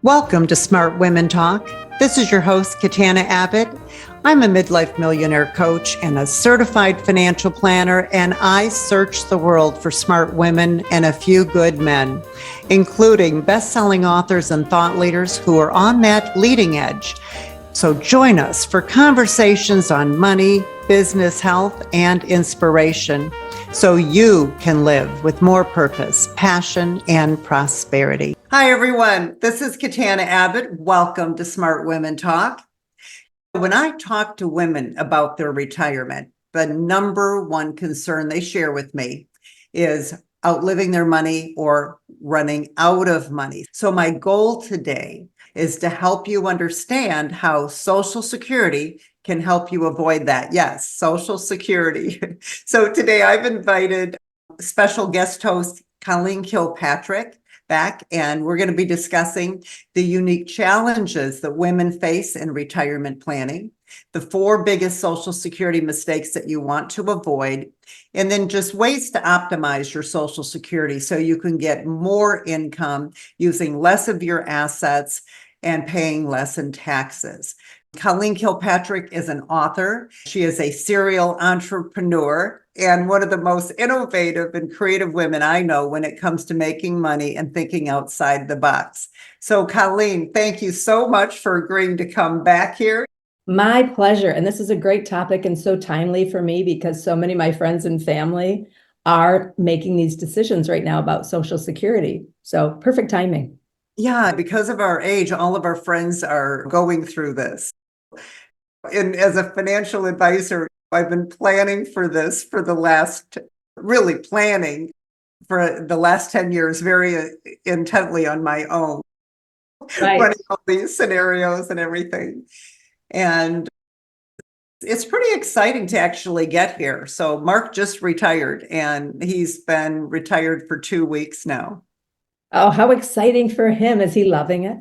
Welcome to Smart Women Talk. This is your host, Katana Abbott. I'm a midlife millionaire coach and a certified financial planner, and I search the world for smart women and a few good men, including best-selling authors and thought leaders who are on that leading edge. So join us for conversations on money, business, health, and inspiration, so you can live with more purpose, passion, and prosperity. Hi, everyone. This is Katana Abbott. Welcome to Smart Women Talk. When I talk to women about their retirement, the number one concern they share with me is outliving their money or running out of money. So my goal today is to help you understand how Social Security can help you avoid that. Yes, Social Security. So today I've invited special guest host Colleen Kilpatrick back, and we're going to be discussing the unique challenges that women face in retirement planning, the 4 biggest Social Security mistakes that you want to avoid, and then just ways to optimize your Social Security so you can get more income using less of your assets and paying less in taxes. Colleen Kilpatrick is an author. She is a serial entrepreneur and one of the most innovative and creative women I know when it comes to making money and thinking outside the box. So Colleen, thank you so much for agreeing to come back here. My pleasure. And this is a great topic and so timely for me because so many of my friends and family are making these decisions right now about Social Security. So perfect timing. Yeah, because of our age, all of our friends are going through this. And as a financial advisor, I've been planning for this for the last, really planning for the last 10 years, very intently on my own, running all these scenarios and everything. And it's pretty exciting to actually get here. So Mark just retired, and he's been retired for 2 weeks now. Oh, how exciting for him. Is he loving it?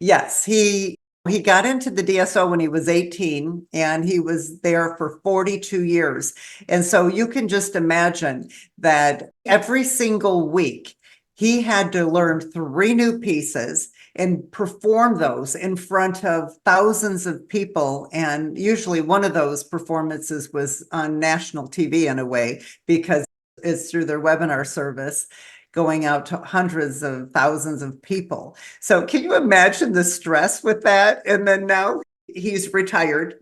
Yes, he got into the DSO when he was 18, and he was there for 42 years. And so you can just imagine that every single week he had to learn 3 new pieces and perform those in front of thousands of people. And usually one of those performances was on national TV in a way, because it's through their webinar service, going out to hundreds of thousands of people. So can you imagine the stress with that? And then now he's retired,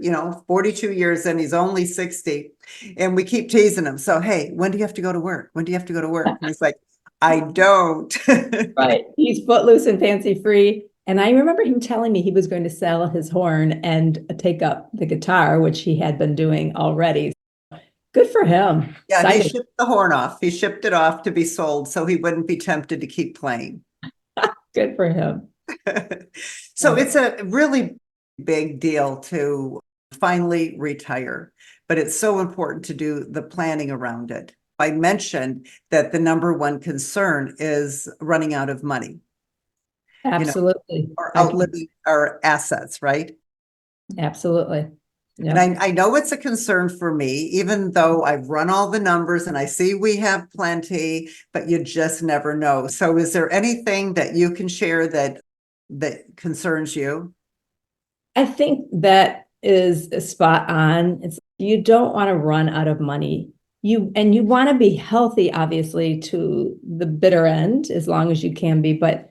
42 years and he's only 60. And we keep teasing him. So, hey, when do you have to go to work? When do you have to go to work? And he's like, I don't. Right. He's footloose and fancy free. And I remember him telling me he was going to sell his horn and take up the guitar, which he had been doing already. Good for him. Yeah, exciting. He shipped the horn off. He shipped it off to be sold so he wouldn't be tempted to keep playing. Good for him. So it's a really big deal to finally retire, but it's so important to do the planning around it. I mentioned that the number one concern is running out of money. Absolutely. Or outliving our assets, right? Absolutely. Yep. And I know it's a concern for me, even though I've run all the numbers and I see we have plenty, but you just never know. So is there anything that you can share that concerns you? I think that is spot on. It's you don't want to run out of money. You want to be healthy, obviously, to the bitter end as long as you can be. But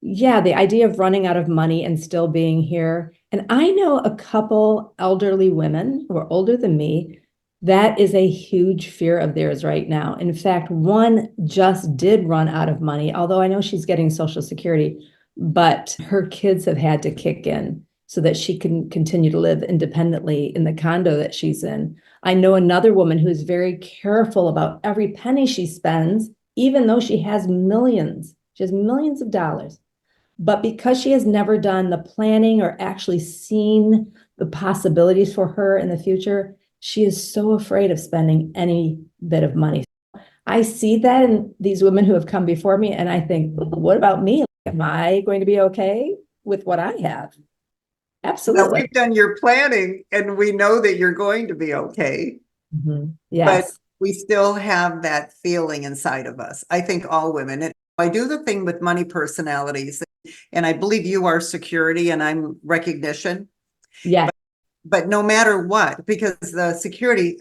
yeah, the idea of running out of money and still being here. And I know a couple elderly women who are older than me. That is a huge fear of theirs right now. In fact, one just did run out of money, although I know she's getting Social Security, but her kids have had to kick in so that she can continue to live independently in the condo that she's in. I know another woman who's very careful about every penny she spends, even though she has millions. She has millions of dollars. But because she has never done the planning or actually seen the possibilities for her in the future, she is so afraid of spending any bit of money. I see that in these women who have come before me, and I think, what about me? Am I going to be okay with what I have? Absolutely. Now, we've done your planning and we know that you're going to be okay. Mm-hmm. Yes. But we still have that feeling inside of us. I think all women, I do the thing with money personalities, and I believe you are security and I'm recognition. Yeah. But no matter what, because the security,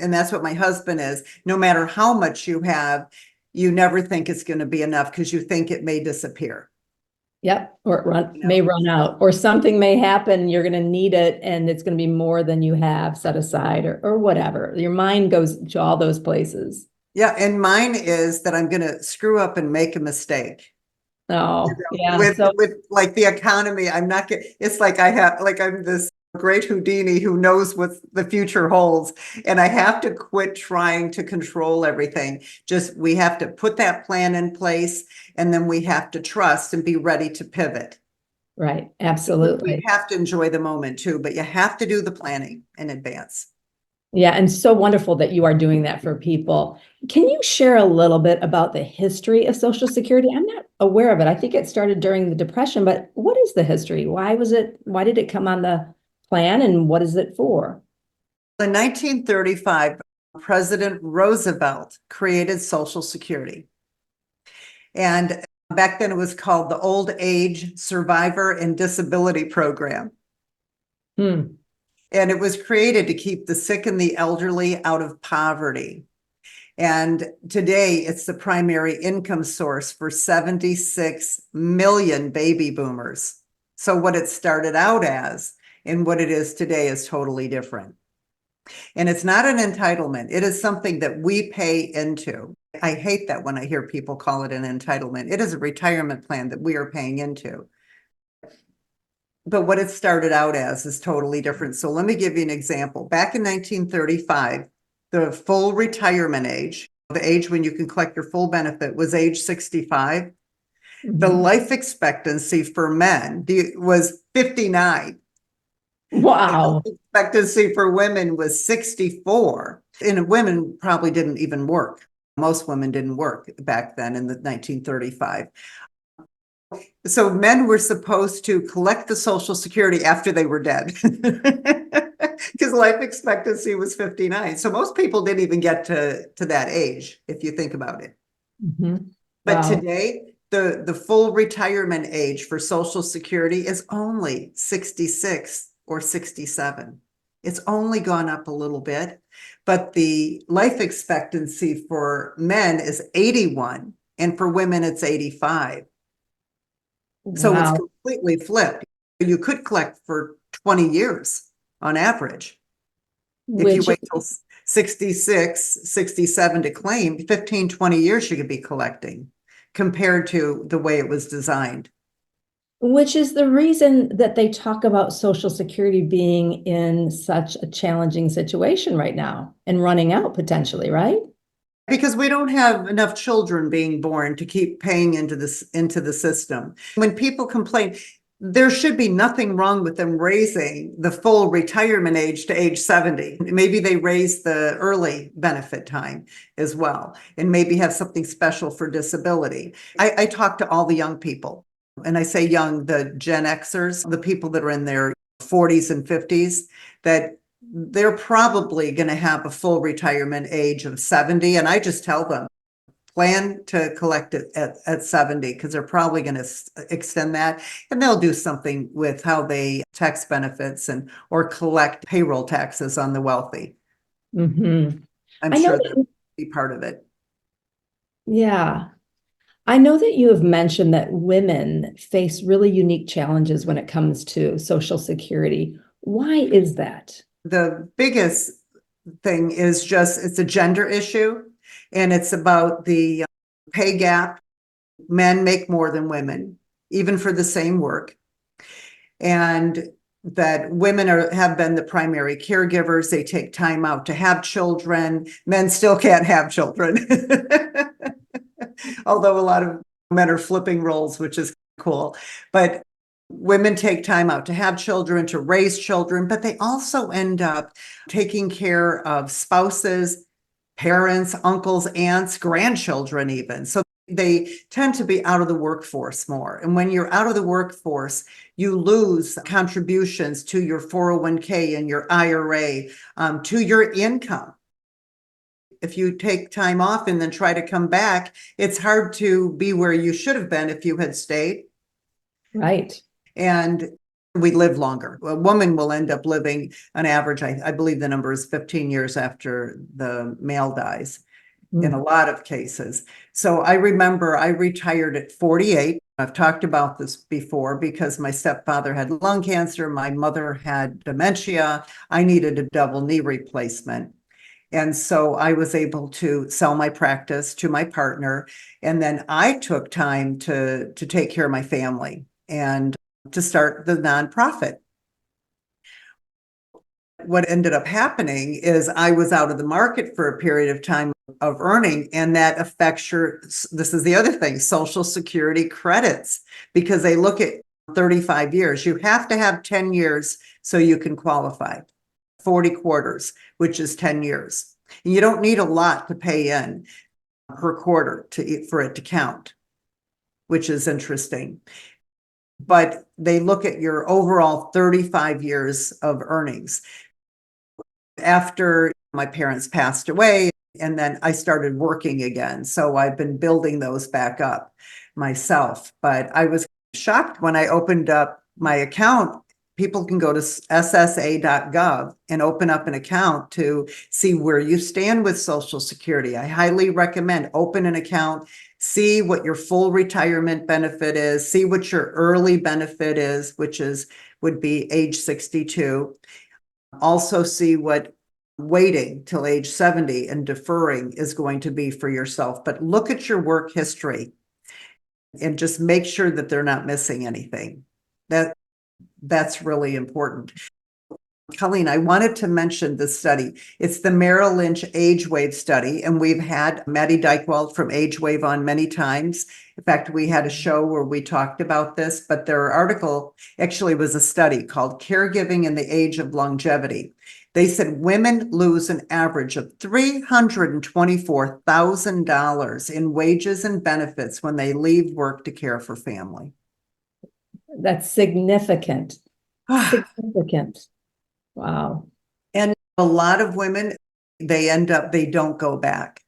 and that's what my husband is, no matter how much you have, you never think it's going to be enough because you think it may disappear. Yep. Or it may run out, or something may happen. You're going to need it, and it's going to be more than you have set aside, or whatever. Your mind goes to all those places. Yeah. And mine is that I'm going to screw up and make a mistake. Oh, yeah. With like the economy, I'm not getting, it's like I'm this great Houdini who knows what the future holds. And I have to quit trying to control everything. Just, we have to put that plan in place, and then we have to trust and be ready to pivot. Right. Absolutely. We have to enjoy the moment too, but you have to do the planning in advance. Yeah, and so wonderful that you are doing that for people. Can you share a little bit about the history of Social Security? I'm not aware of it. I think it started during the Depression, but what is the history? Why did it come on the plan, and what is it for? In 1935, President Roosevelt created Social Security. And back then it was called the Old Age Survivor and Disability Program. Hmm. And it was created to keep the sick and the elderly out of poverty. And today it's the primary income source for 76 million baby boomers. So what it started out as and what it is today is totally different. And it's not an entitlement. It is something that we pay into. I hate that when I hear people call it an entitlement. It is a retirement plan that we are paying into. But what it started out as is totally different. So let me give you an example. Back in 1935, the full retirement age, the age when you can collect your full benefit, was age 65. The life expectancy for men was 59. Wow. The expectancy for women was 64. And women probably didn't even work. Most women didn't work back then in the 1935. So men were supposed to collect the Social Security after they were dead because life expectancy was 59. So most people didn't even get to that age, if you think about it. Mm-hmm. But Wow. today, the full retirement age for Social Security is only 66 or 67. It's only gone up a little bit, but the life expectancy for men is 81, and for women, it's 85. So it's Wow. completely flipped. You could collect for 20 years on average. If you Which wait till 66, 67 to claim, 15, 20 years you could be collecting compared to the way it was designed. Which is the reason that they talk about Social Security being in such a challenging situation right now and running out potentially, right? Because we don't have enough children being born to keep paying into the system. When people complain, there should be nothing wrong with them raising the full retirement age to age 70. Maybe they raise the early benefit time as well, and maybe have something special for disability. I talk to all the young people, and I say young, the Gen Xers, the people that are in their 40s and 50s, that they're probably going to have a full retirement age of 70. And I just tell them, plan to collect it at 70, because they're probably going to extend that. And they'll do something with how they tax benefits or collect payroll taxes on the wealthy. Mm-hmm. I'm I know sure that, that'll be part of it. yeah. I know that you have mentioned that women face really unique challenges when it comes to Social Security. Why is that? The biggest thing is just it's a gender issue, and it's about the pay gap. Men make more than women, even for the same work. And that women have been the primary caregivers. They take time out to have children. Men still can't have children. Although a lot of men are flipping roles, which is cool. But women take time out to have children, to raise children, but they also end up taking care of spouses, parents, uncles, aunts, grandchildren even. So they tend to be out of the workforce more. And when you're out of the workforce, you lose contributions to your 401k and your IRA, to your income. if you take time off and then try to come back, it's hard to be where you should have been if you had stayed. Right. And we live longer. A woman will end up living on average, I believe the number is 15 years after the male dies in a lot of cases. So I remember I retired at 48. I've talked about this before because my stepfather had lung cancer. My mother had dementia. I needed a double knee replacement. And so I was able to sell my practice to my partner. And then I took time to take care of my family and to start the nonprofit. What ended up happening is I was out of the market for a period of time of earning, and that affects this is the other thing, Social Security credits, because they look at 35 years. You have to have 10 years so you can qualify. 40 quarters, which is 10 years. And you don't need a lot to pay in per quarter for it to count, which is interesting. But they look at your overall 35 years of earnings. After my parents passed away, and then I started working again. So I've been building those back up myself. But I was shocked when I opened up my account. People can go to ssa.gov and open up an account to see where you stand with Social Security. I highly recommend open an account, see what your full retirement benefit is, see what your early benefit is, which would be age 62. Also see what waiting till age 70 and deferring is going to be for yourself. But look at your work history and just make sure that they're not missing anything. That's really important. Colleen, I wanted to mention this study. It's the Merrill Lynch Age Wave study, and we've had Maddie Dykewald from Age Wave on many times. In fact, we had a show where we talked about this, but their article actually was a study called Caregiving in the Age of Longevity. They said women lose an average of $324,000 in wages and benefits when they leave work to care for family. That's significant. Significant. Wow. And a lot of women, they don't go back.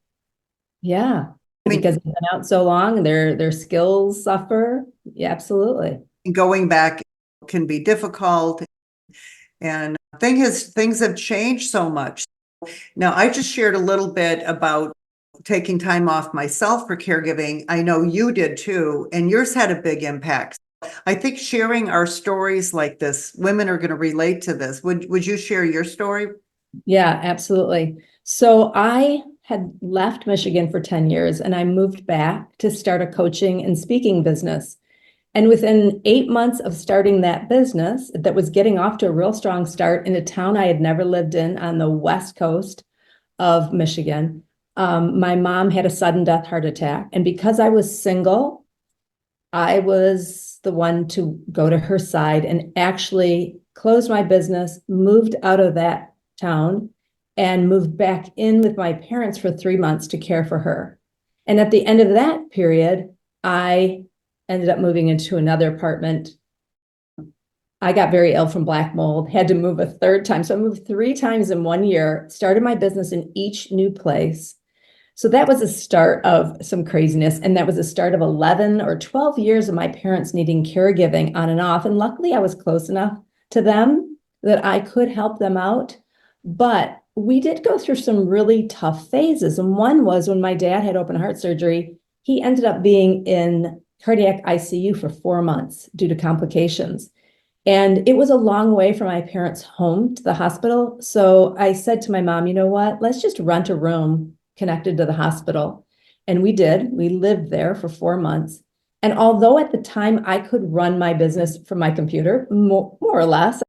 Yeah. Because they've been out so long, their skills suffer. Yeah, absolutely. Going back can be difficult. And things have changed so much. Now, I just shared a little bit about taking time off myself for caregiving. I know you did too, and yours had a big impact. I think sharing our stories like this, women are going to relate to this. Would you share your story? Yeah, absolutely. So I had left Michigan for 10 years and I moved back to start a coaching and speaking business. And within 8 months of starting that business that was getting off to a real strong start in a town I had never lived in on the west coast of Michigan, my mom had a sudden death heart attack. And because I was single, I was the one to go to her side and actually closed my business, moved out of that town, and moved back in with my parents for 3 months to care for her. And at the end of that period, I ended up moving into another apartment. I got very ill from black mold, had to move a third time. So I moved 3 times in 1 year, started my business in each new place. So that was a start of some craziness. And that was a start of 11 or 12 years of my parents needing caregiving on and off. And luckily I was close enough to them that I could help them out. But we did go through some really tough phases. And one was when my dad had open heart surgery, he ended up being in cardiac ICU for 4 months due to complications. And it was a long way from my parents' home to the hospital. So I said to my mom, you know what, let's just rent a room connected to the hospital. And we did. We lived there for 4 months. And although at the time I could run my business from my computer, more or less,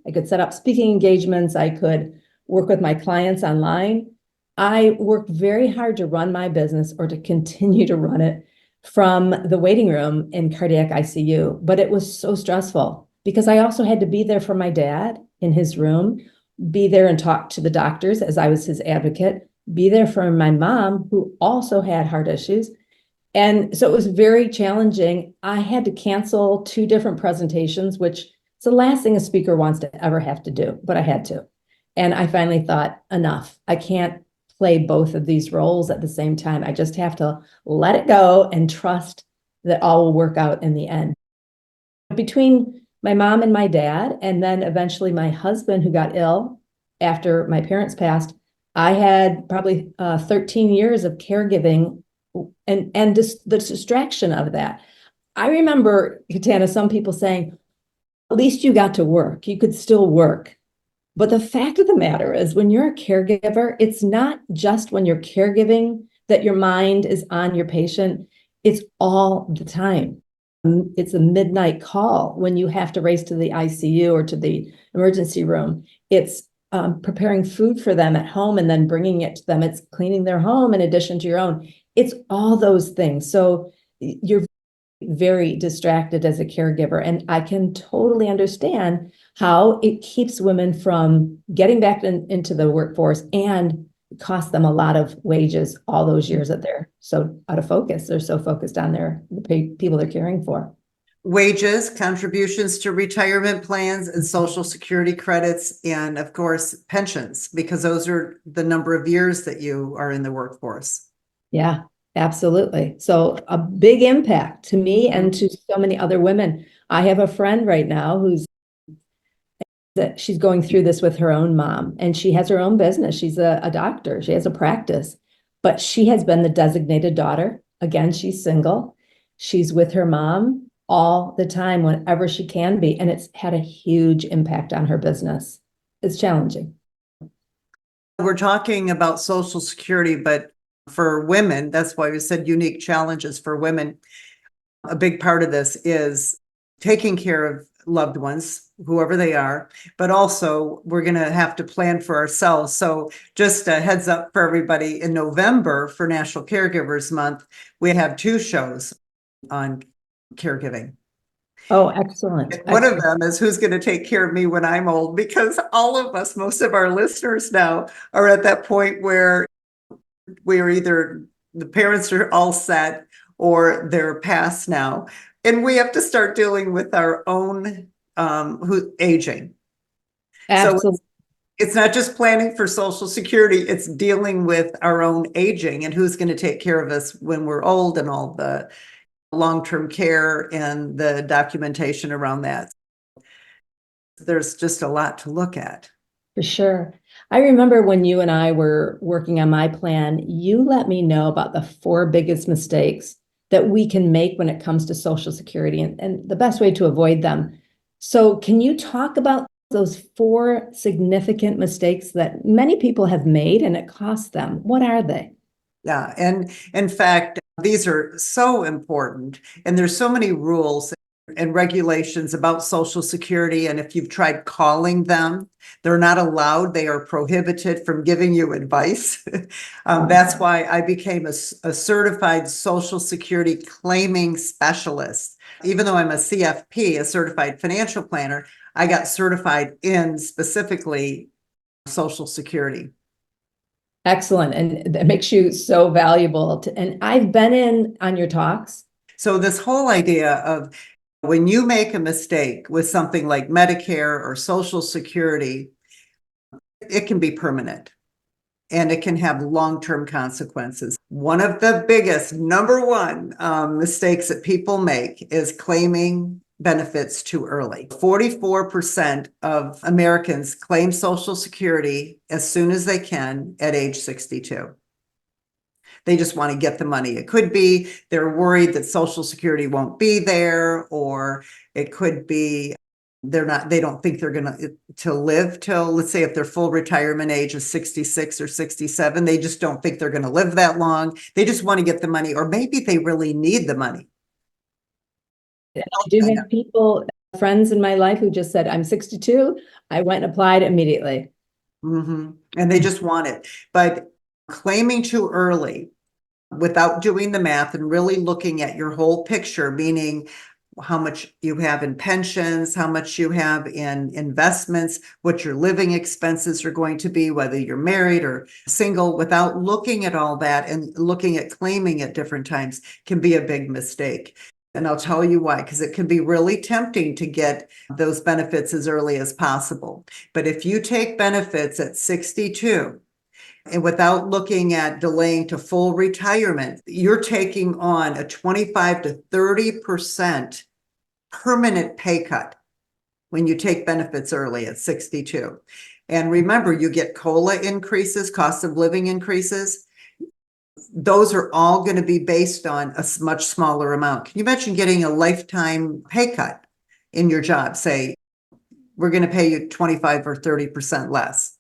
I could set up speaking engagements, I could work with my clients online, I worked very hard to run my business or to continue to run it from the waiting room in cardiac ICU. But it was so stressful because I also had to be there for my dad in his room, be there and talk to the doctors as I was his advocate, be there for my mom who also had heart issues. And so it was very challenging. I had to cancel 2 different presentations, which is the last thing a speaker wants to ever have to do, but I had to. And I finally thought, enough. I can't play both of these roles at the same time. I just have to let it go and trust that all will work out in the end. Between my mom and my dad, and then eventually my husband, who got ill after my parents passed, I had probably 13 years of caregiving and the distraction of that. I remember, Katana, some people saying, at least you got to work. You could still work. But the fact of the matter is, when you're a caregiver, it's not just when you're caregiving that your mind is on your patient. It's all the time. It's a midnight call when you have to race to the ICU or to the emergency room. It's preparing food for them at home and then bringing it to them. It's cleaning their home in addition to your own. It's all those things. So you're very distracted as a caregiver. And I can totally understand how it keeps women from getting back into the workforce and cost them a lot of wages all those years that they're so out of focus. They're so focused on the people they're caring for. Wages, contributions to retirement plans and Social Security credits, and of course, pensions, because those are the number of years that you are in the workforce. Yeah, absolutely. So a big impact to me and to so many other women. I have a friend right now that she's going through this with her own mom, and she has her own business. She's a doctor. She has a practice, but she has been the designated daughter. Again, she's single. She's with her mom all the time whenever she can be, and it's had a huge impact on her business. It's challenging. We're talking about Social Security, but for women, that's why we said unique challenges for women. A big part of this is taking care of loved ones, whoever they are, but also we're going to have to plan for ourselves. So just a heads up for everybody, in November for National Caregivers Month, we have 2 shows on caregiving. Oh, excellent. One of them is who's going to take care of me when I'm old, because all of us, most of our listeners now are at that point where we're either the parents are all set or they're past now. And we have to start dealing with our own aging. Absolutely. So it's not just planning for Social Security, it's dealing with our own aging and who's going to take care of us when we're old, and all the long-term care and the documentation around that. There's just a lot to look at. For sure. I remember when you and I were working on my plan, you let me know about the 4 biggest mistakes that we can make when it comes to Social Security and the best way to avoid them. So can you talk about those 4 significant mistakes that many people have made and it costs them? What are they? Yeah, and in fact, these are so important, and there's so many rules and regulations about Social Security. And if you've tried calling them, they're not allowed. They are prohibited from giving you advice. That's why I became a certified Social Security claiming specialist. Even though I'm a CFP, a certified financial planner, I got certified in specifically Social Security. Excellent. And that makes you so valuable. And I've been in on your talks. So this whole idea of when you make a mistake with something like Medicare or Social Security, it can be permanent and it can have long-term consequences. One of the biggest, number one, mistakes that people make is claiming benefits too early. 44% of Americans claim Social Security as soon as they can at age 62. They just want to get the money. It could be they're worried that Social Security won't be there, or it could be they don't think they're going to live till, let's say, if their full retirement age is 66 or 67, they just don't think they're going to live that long. They just want to get the money, or maybe they really need the money. I do have people, friends in my life who just said, I'm 62. I went and applied immediately. And they just want it. But claiming too early without doing the math and really looking at your whole picture, meaning how much you have in pensions, how much you have in investments, what your living expenses are going to be, whether you're married or single, without looking at all that and looking at claiming at different times, can be a big mistake. And I'll tell you why, because it can be really tempting to get those benefits as early as possible. But if you take benefits at 62, And without looking at delaying to full retirement, you're taking on a 25 to 30% permanent pay cut when you take benefits early at 62. And remember, you get COLA increases, cost of living increases. Those are all going to be based on a much smaller amount. Can you imagine getting a lifetime pay cut in your job? Say, we're going to pay you 25 or 30% less.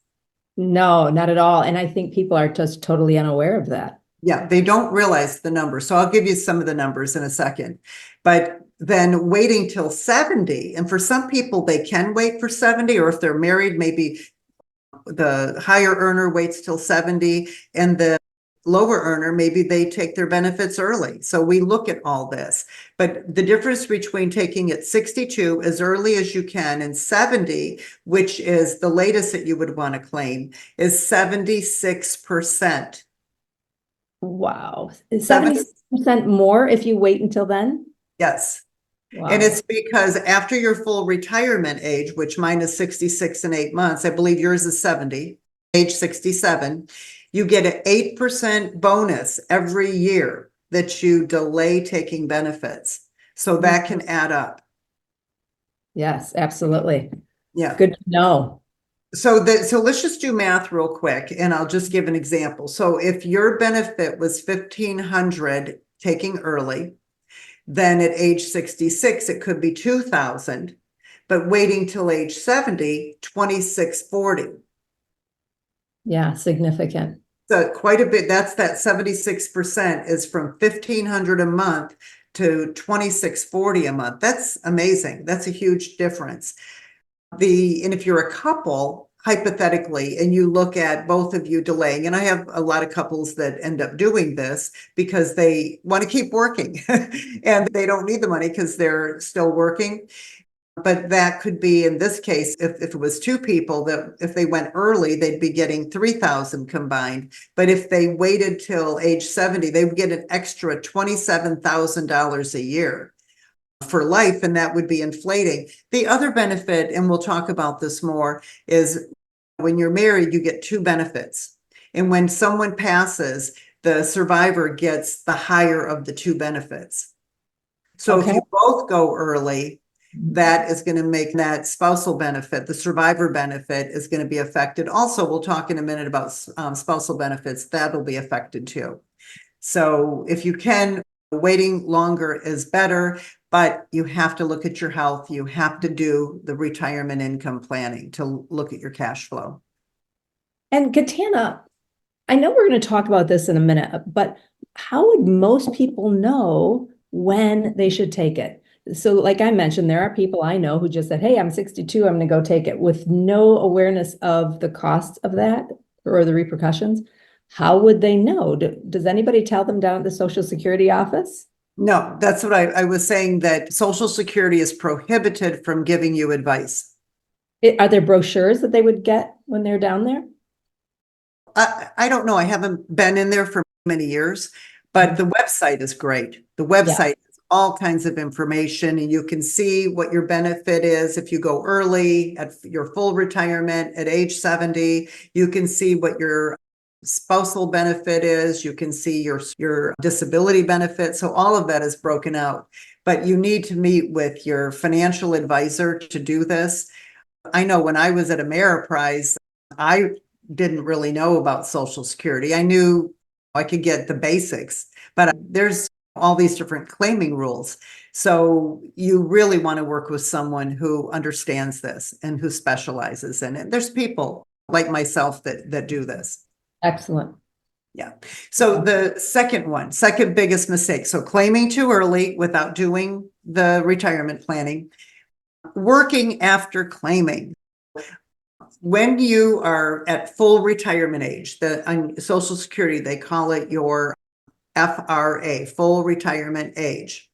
No, not at all. And I think people are just totally unaware of that. Yeah, they don't realize the numbers. So I'll give you some of the numbers in a second. But then waiting till 70, and for some people, they can wait for 70, or if they're married, maybe the higher earner waits till 70, and the lower earner, maybe they take their benefits early. So we look at all this. But the difference between taking it 62 as early as you can and 70, which is the latest that you would want to claim, is 76%. Wow. Is 76% more if you wait until then? Yes. Wow. And it's because after your full retirement age, which mine is 66 and 8 months, I believe yours is 70, age 67, you get an 8% bonus every year that you delay taking benefits. So that can add up. Yes, absolutely. Yeah. Good to know. So let's just do math real quick, and I'll just give an example. So if your benefit was $1,500 taking early, then at age 66, it could be $2,000, but waiting till age 70, $2,640. Yeah, significant. So quite a bit. That 76% is from $1,500 a month to $2,640 a month. That's amazing. That's a huge difference. And if you're a couple, hypothetically, and you look at both of you delaying, and I have a lot of couples that end up doing this because they want to keep working and they don't need the money because they're still working. But that could be, in this case, if it was two people, that if they went early, they'd be getting $3,000 combined. But if they waited till age 70, they would get an extra $27,000 a year for life, and that would be inflating. The other benefit, and we'll talk about this more, is when you're married, you get two benefits. And when someone passes, the survivor gets the higher of the two benefits. So if you both go early, that is going to make that spousal benefit, the survivor benefit, is going to be affected. Also, we'll talk in a minute about spousal benefits. That'll be affected too. So if you can, waiting longer is better, but you have to look at your health. You have to do the retirement income planning to look at your cash flow. And Katana, I know we're going to talk about this in a minute, but how would most people know when they should take it? So like I mentioned, there are people I know who just said, hey, I'm 62, I'm going to go take it, with no awareness of the costs of that or the repercussions. How would they know? Does anybody tell them down at the Social Security office? No, that's what I was saying, that Social Security is prohibited from giving you advice. Are there brochures that they would get when they're down there? I don't know. I haven't been in there for many years, but the website is great. The website has all kinds of information, and you can see what your benefit is if you go early at your full retirement at age 70. You can see what your spousal benefit is. You can see your disability benefit. So all of that is broken out, but you need to meet with your financial advisor to do this. I know when I was at Ameriprise, I didn't really know about Social Security. I knew I could get the basics, but there's all these different claiming rules. So you really want to work with someone who understands this and who specializes in it. There's people like myself that do this. Excellent. Yeah. So the second biggest mistake. So claiming too early without doing the retirement planning, working after claiming. When you are at full retirement age, on Social Security, they call it your FRA, full retirement age.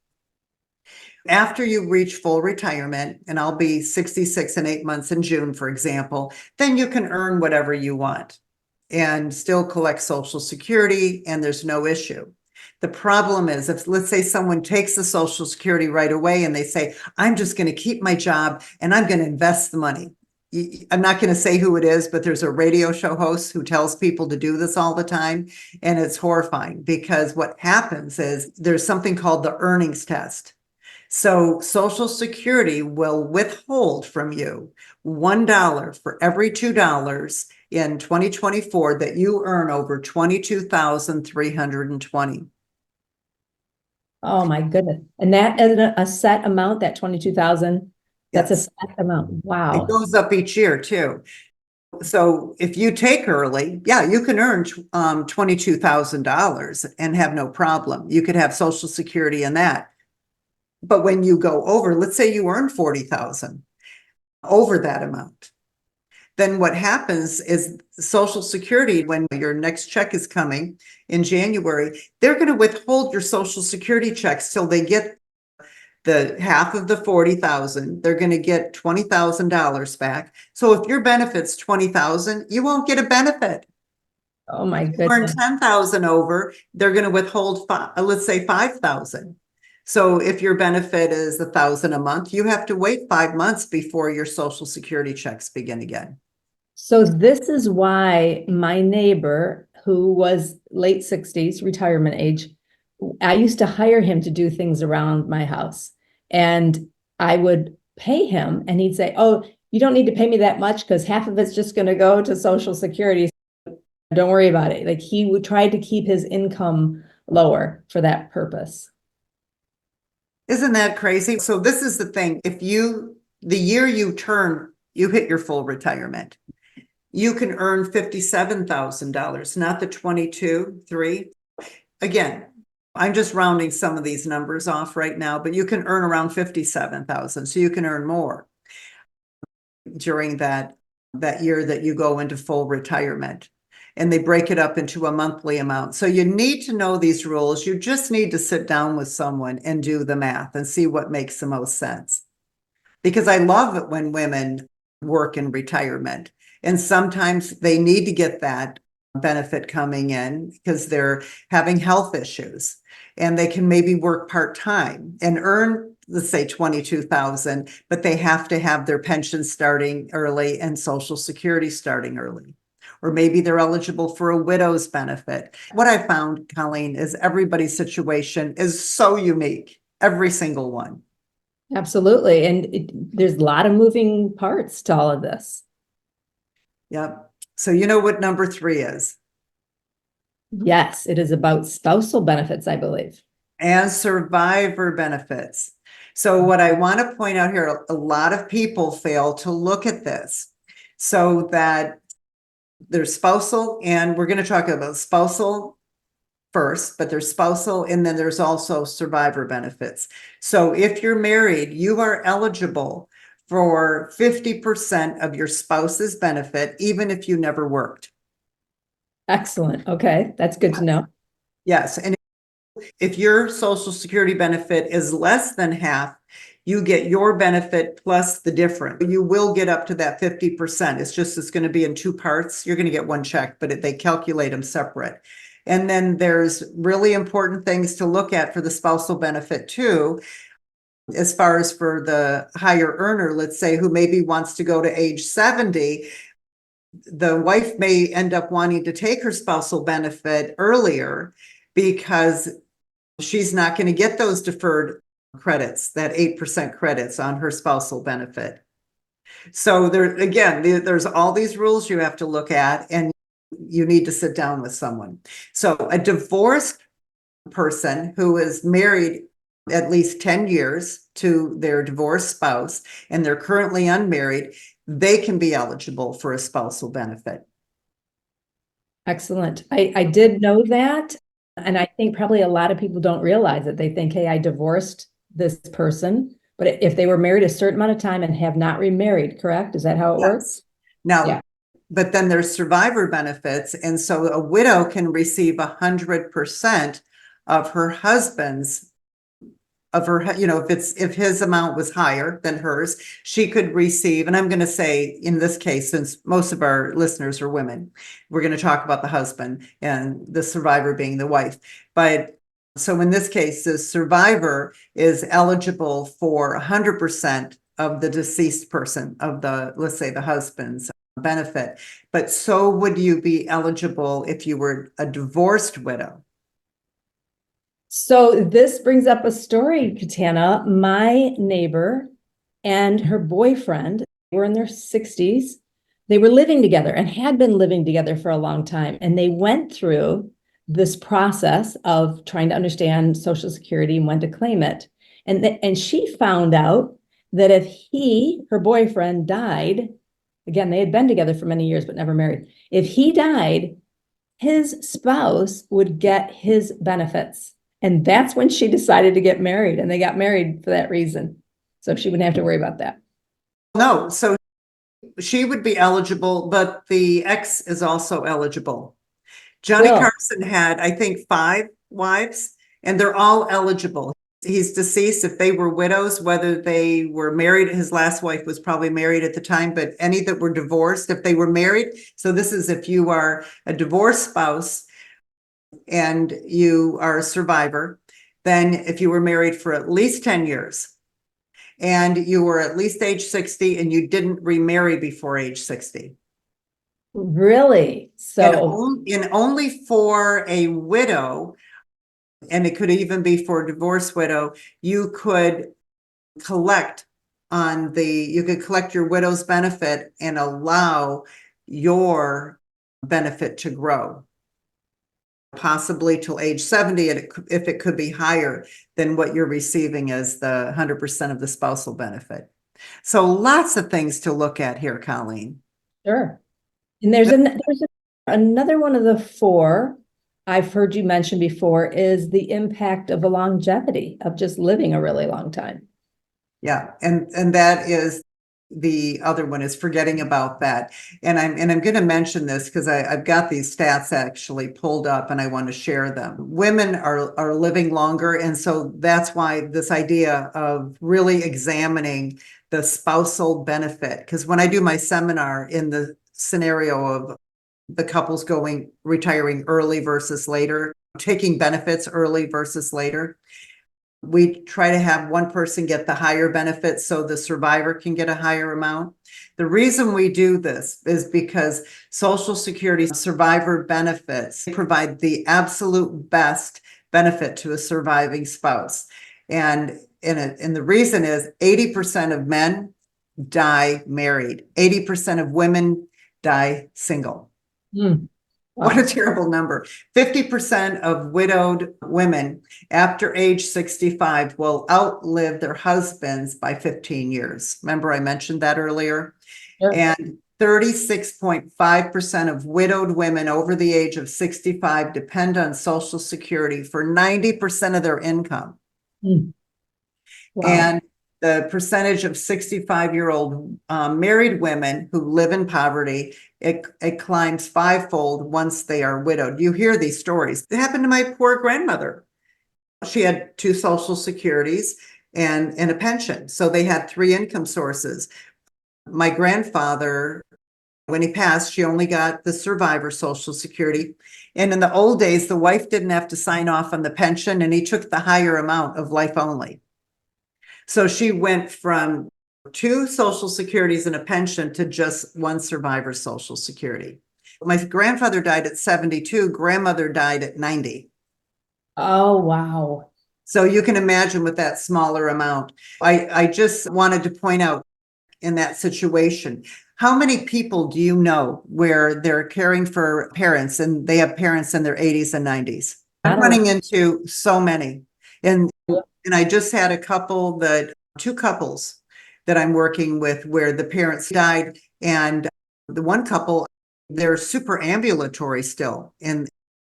After you reach full retirement, and I'll be 66 and 8 months in June, for example, then you can earn whatever you want and still collect Social Security, and there's no issue. The problem is, if let's say someone takes the Social Security right away and they say, I'm just going to keep my job and I'm going to invest the money. I'm not going to say who it is, but there's a radio show host who tells people to do this all the time. And it's horrifying because what happens is there's something called the earnings test. So Social Security will withhold from you $1 for every $2 in 2024 that you earn over 22,320. Oh my goodness. And that is a set amount, that 22,000, that's a Yes. set amount. It Wow. goes up each year too. So if you take early, yeah, you can earn $22,000 and have no problem. You could have Social Security in that. But when you go over, let's say you earn 40,000 over that amount, then what happens is Social Security, when your next check is coming in January, they're going to withhold your Social Security checks till they get the half of the 40,000. They're going to get $20,000 back. So if your benefit's 20,000, you won't get a benefit. Oh my If you earn goodness. 10,000 over, they're going to withhold let's say 5,000. So if your benefit is 1,000 a month, you have to wait 5 months before your Social Security checks begin again. So this is why my neighbor, who was late 60s, retirement age, I used to hire him to do things around my house. And I would pay him and he'd say, oh, you don't need to pay me that much because half of it's just going to go to Social Security. Don't worry about it. Like he would try to keep his income lower for that purpose. Isn't that crazy? So this is the thing. If the year you hit your full retirement, you can earn $57,000, not the 22,300. Again, I'm just rounding some of these numbers off right now, but you can earn around 57,000. So you can earn more during that year that you go into full retirement. And they break it up into a monthly amount. So you need to know these rules. You just need to sit down with someone and do the math and see what makes the most sense. Because I love it when women work in retirement. And sometimes they need to get that benefit coming in because they're having health issues. And they can maybe work part-time and earn, let's say, 22,000, but they have to have their pension starting early and Social Security starting early. Or maybe they're eligible for a widow's benefit. What I found, Colleen, is everybody's situation is so unique, every single one. Absolutely. And there's a lot of moving parts to all of this. Yep. So you know what number 3 is? Yes, it is about spousal benefits, I believe. And survivor benefits. So what I want to point out here, a lot of people fail to look at this. So that there's spousal, and we're going to talk about spousal first, but there's spousal, and then there's also survivor benefits. So if you're married, you are eligible for 50% of your spouse's benefit, even if you never worked. Excellent. Okay, that's good to know. Yes, and if your Social Security benefit is less than half, you get your benefit plus the difference. You will get up to that 50%. It's going to be in 2 parts. You're going to get one check, but they calculate them separate. And then there's really important things to look at for the spousal benefit too, as far as for the higher earner, let's say, who maybe wants to go to age 70. The wife may end up wanting to take her spousal benefit earlier because she's not going to get those deferred credits, that 8% credits on her spousal benefit. So there's all these rules you have to look at, and you need to sit down with someone. So a divorced person who is married at least 10 years to their divorced spouse, and they're currently unmarried, they can be eligible for a spousal benefit. Excellent. I did know that. And I think probably a lot of people don't realize it. They think, hey, I divorced this person. But if they were married a certain amount of time and have not remarried, correct? Is that how it works? Now, Yeah. But then there's survivor benefits. And so a widow can receive 100% of her husband's, if his amount was higher than hers, she could receive, and I'm going to say in this case, since most of our listeners are women, we're going to talk about the husband and the survivor being the wife. But so in this case, the survivor is eligible for 100% of the deceased person, of the, let's say, the husband's benefit. But so would you be eligible if you were a divorced widow? So this brings up a story, Katana. My neighbor and her boyfriend were in their 60s. They were living together and had been living together for a long time. And they went through this process of trying to understand Social Security and when to claim it. And she found out that if her boyfriend died, again, they had been together for many years, but never married. If he died, his spouse would get his benefits. And that's when she decided to get married. And they got married for that reason. So she wouldn't have to worry about that. No, so she would be eligible, but the ex is also eligible. Johnny Carson had, I think, 5 wives, and they're all eligible. He's deceased. If they were widows, whether they were married, his last wife was probably married at the time, but any that were divorced, if they were married. So this is if you are a divorced spouse and you are a survivor, then if you were married for at least 10 years and you were at least age 60 and you didn't remarry before age 60. Really? So and only for a widow, and it could even be for a divorced widow, you could collect your widow's benefit and allow your benefit to grow, possibly till age 70, if it could be higher than what you're receiving as the 100% of the spousal benefit. So lots of things to look at here, Colleen. sure. And there's another one of the 4 I've heard you mention before is the impact of the longevity of just living a really long time. Yeah, and that is the other one, is forgetting about that. And I'm going to mention this because I've got these stats actually pulled up and I want to share them. Women are living longer, and so that's why this idea of really examining the spousal benefit, because when I do my seminar in the scenario of the couples retiring early versus later, taking benefits early versus later, we try to have one person get the higher benefit so the survivor can get a higher amount. The reason we do this is because Social Security survivor benefits provide the absolute best benefit to a surviving spouse. And the reason is 80% of men die married, 80% of women die single. Mm. What a terrible number. 50% of widowed women after age 65 will outlive their husbands by 15 years. Remember, I mentioned that earlier? Sure. And 36.5% of widowed women over the age of 65 depend on Social Security for 90% of their income. Mm. Wow. And the percentage of 65-year-old married women who live in poverty, it climbs 5-fold once they are widowed. You hear these stories. It happened to my poor grandmother. She had 2 Social Securities and a pension. So they had 3 income sources. My grandfather, when he passed, she only got the survivor Social Security. And in the old days, the wife didn't have to sign off on the pension, and he took the higher amount of life only. So she went from 2 Social Securities and a pension to just 1 survivor Social Security. My grandfather died at 72, grandmother died at 90. Oh, wow. So you can imagine with that smaller amount. I just wanted to point out in that situation, how many people do you know where they're caring for parents and they have parents in their 80s and 90s? I'm running into so many. And I just had 2 couples that I'm working with where the parents died, and the one couple, they're super ambulatory still in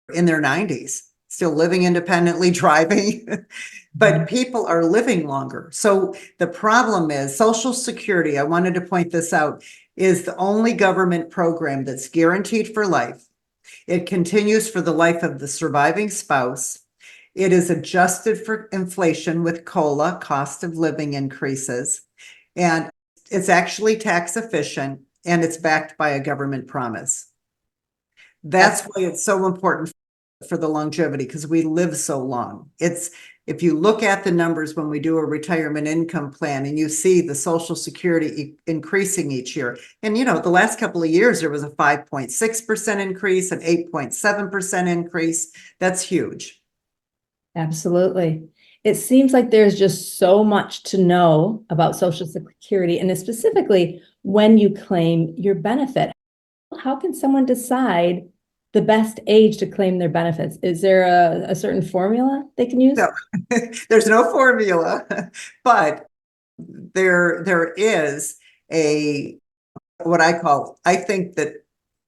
their 90s, still living independently, driving, but people are living longer. So the problem is Social Security, I wanted to point this out, is the only government program that's guaranteed for life. It continues for the life of the surviving spouse. It is adjusted for inflation with COLA, cost of living increases, and it's actually tax efficient, and it's backed by a government promise. That's why it's so important for the longevity because we live so long. If you look at the numbers when we do a retirement income plan and you see the Social Security increasing each year, and the last couple of years there was a 5.6% increase, an 8.7% increase. That's huge. Absolutely. It seems like there's just so much to know about Social Security, and specifically when you claim your benefit. How can someone decide the best age to claim their benefits? Is there a certain formula they can use? No, there's no formula, but there is I think that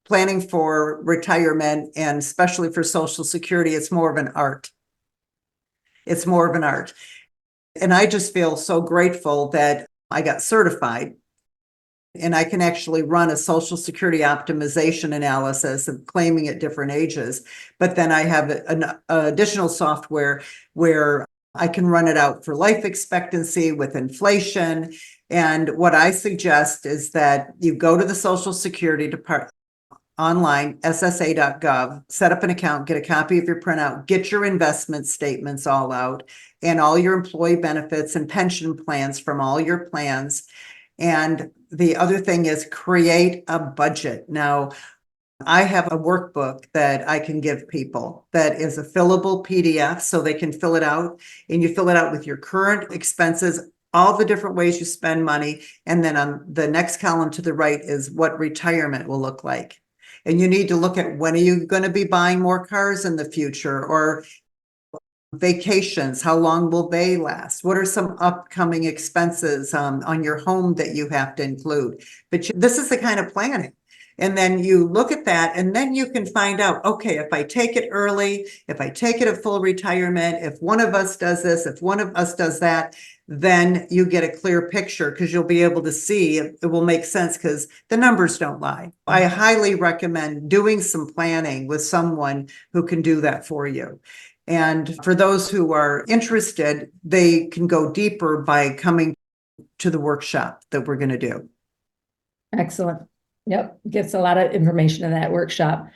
planning for retirement and especially for Social Security, it's more of an art. It's more of an art. And I just feel so grateful that I got certified and I can actually run a Social Security optimization analysis of claiming at different ages. But then I have an additional software where I can run it out for life expectancy with inflation. And what I suggest is that you go to the Social Security Department online, ssa.gov, set up an account, get a copy of your printout, get your investment statements all out, and all your employee benefits and pension plans from all your plans. And the other thing is create a budget. Now, I have a workbook that I can give people that is a fillable PDF so they can fill it out. And you fill it out with your current expenses, all the different ways you spend money. And then on the next column to the right is what retirement will look like. And you need to look at when are you going to be buying more cars in the future, or vacations, how long will they last? What are some upcoming expenses on your home that you have to include? But this is the kind of planning. And then you look at that and then you can find out, okay, if I take it early, if I take it at full retirement, if one of us does this, if one of us does that, then you get a clear picture because you'll be able to see it will make sense because the numbers don't lie. I highly recommend doing some planning with someone who can do that for you. And for those who are interested, they can go deeper by coming to the workshop that we're going to do. Excellent. Yep. Gets a lot of information in that workshop.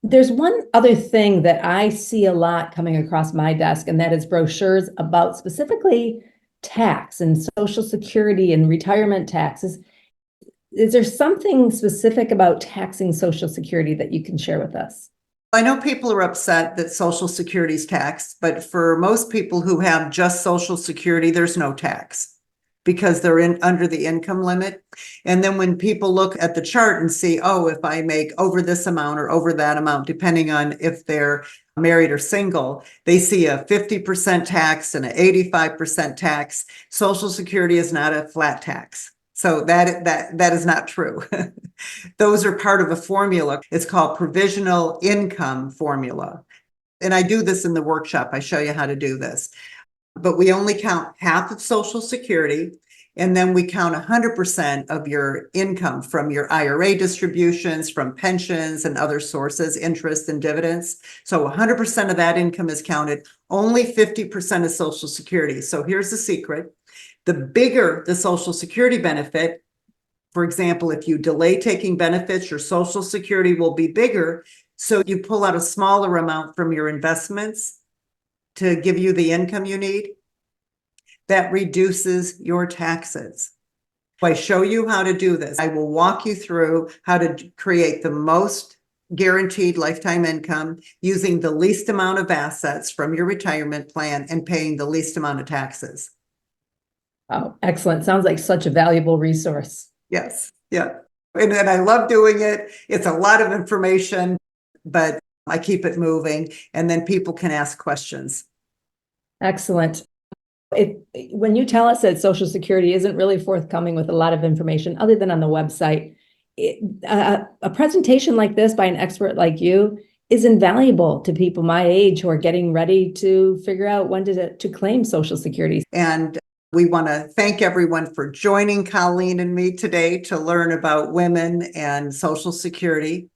There's one other thing that I see a lot coming across my desk, and that is brochures about specifically tax and Social Security and retirement taxes. Is there something specific about taxing Social Security that you can share with us? I know people are upset that Social Security is taxed, but for most people who have just Social Security, there's no tax because they're under the income limit. And then when people look at the chart and see, oh, if I make over this amount or over that amount, depending on if they're married or single, they see a 50% tax and an 85% tax. Social Security is not a flat tax. So that is not true. Those are part of a formula. It's called provisional income formula. And I do this in the workshop. I show you how to do this. But we only count half of Social Security, and then we count 100% of your income from your IRA distributions, from pensions and other sources, interest and dividends. So 100% of that income is counted. Only 50% is Social Security. So here's the secret. The bigger the Social Security benefit, for example, if you delay taking benefits, your Social Security will be bigger. So you pull out a smaller amount from your investments to give you the income you need. That reduces your taxes. If I show you how to do this, I will walk you through how to create the most guaranteed lifetime income using the least amount of assets from your retirement plan and paying the least amount of taxes. Oh, excellent. Sounds like such a valuable resource. Yes. Yeah. And I love doing it. It's a lot of information, but I keep it moving and then people can ask questions. Excellent. When you tell us that Social Security isn't really forthcoming with a lot of information other than on the website, a presentation like this by an expert like you is invaluable to people my age who are getting ready to figure out when to claim Social Security. And we want to thank everyone for joining Colleen and me today to learn about women and Social Security.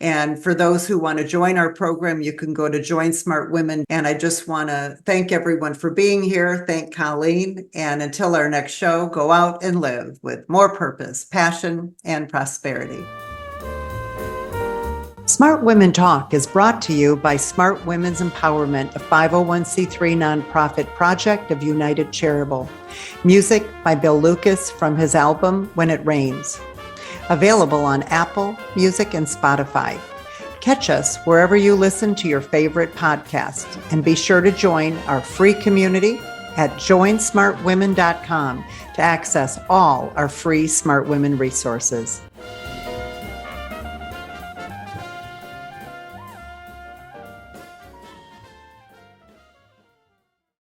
And for those who want to join our program, you can go to Join Smart Women. And I just want to thank everyone for being here. Thank Colleen. And until our next show, go out and live with more purpose, passion, and prosperity. Smart Women Talk is brought to you by Smart Women's Empowerment, a 501c3 nonprofit project of United Charitable. Music by Bill Lucas from his album When It Rains. Available on Apple Music and Spotify. Catch us wherever you listen to your favorite podcast, and be sure to join our free community at joinsmartwomen.com to access all our free Smart Women resources.